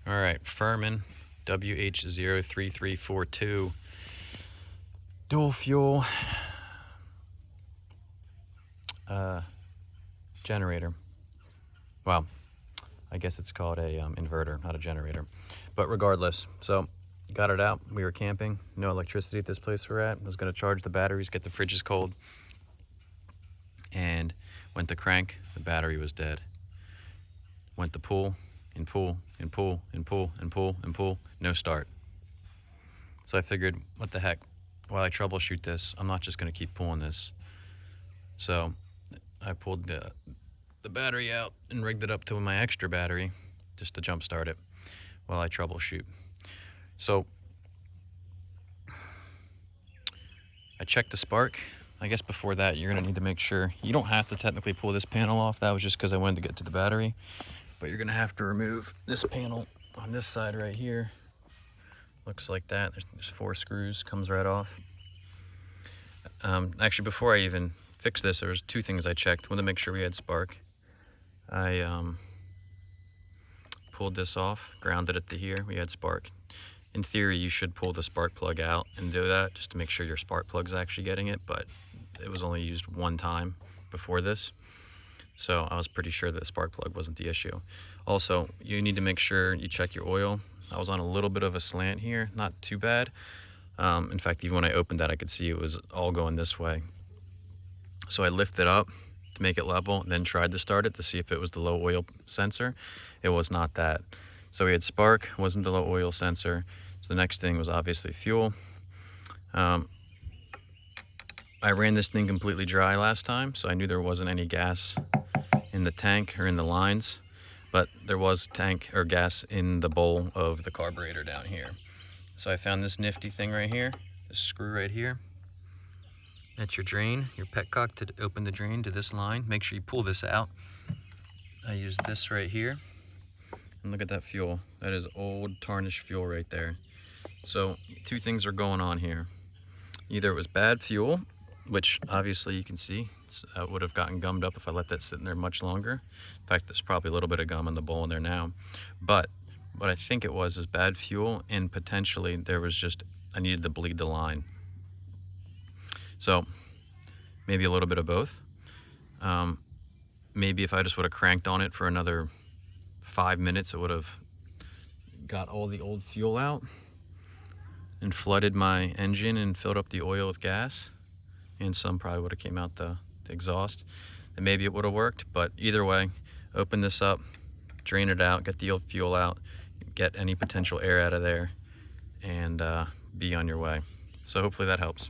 All right, Firman WH03342 dual fuel generator. Well, I guess it's called a inverter, not a generator. But regardless, so got it out. We were camping, no electricity at this place we're at. I was going to charge the batteries, get the fridges cold, and went to crank. The battery was dead. Went to pull and pull and pull and pull and pull and pull, no start. So I figured, what the heck, while I troubleshoot this, I'm not just going to keep pulling this. So I pulled the battery out and rigged it up to my extra battery just to jump start it while I troubleshoot. So I checked the spark. I guess before that, you're going to need to make sure, you don't have to technically pull this panel off. That was just because I wanted to get to the battery. But you're going to have to remove this panel on this side right here. Looks like that. There's 4 screws, comes right off. Actually, before I even fixed this, there was 2 things I checked. Wanted to make sure we had spark. I pulled this off, grounded it to here. We had spark. In theory, you should pull the spark plug out and do that just to make sure your spark plug's actually getting it, but it was only used 1 time before this. So I was pretty sure that the spark plug wasn't the issue. Also, you need to make sure you check your oil. I was on a little bit of a slant here, not too bad. In fact, even when I opened that, I could see it was all going this way. So I lifted up to make it level, and then tried to start it to see if it was the low oil sensor. It was not that. So we had spark, wasn't the low oil sensor. So the next thing was obviously fuel. I ran this thing completely dry last time, so I knew there wasn't any gas in the tank or in the lines, but there was tank or gas in the bowl of the carburetor down here. So I found this nifty thing right here, this screw right here. That's your drain, your petcock to open the drain to this line. Make sure you pull this out. I used this right here. And look at that fuel. That is old tarnished fuel right there. So 2 things are going on here. Either it was bad fuel, which obviously you can see it would have gotten gummed up if I let that sit in there much longer. In fact, there's probably a little bit of gum in the bowl in there now. But what I think it was is bad fuel, and potentially there was just, I needed to bleed the line. So maybe a little bit of both. Maybe if I just would have cranked on it for another 5 minutes, it would have got all the old fuel out and flooded my engine and filled up the oil with gas, and some probably would have came out the exhaust, and maybe it would have worked. But either way, open this up, drain it out, get the old fuel out, get any potential air out of there, and be on your way. So hopefully that helps.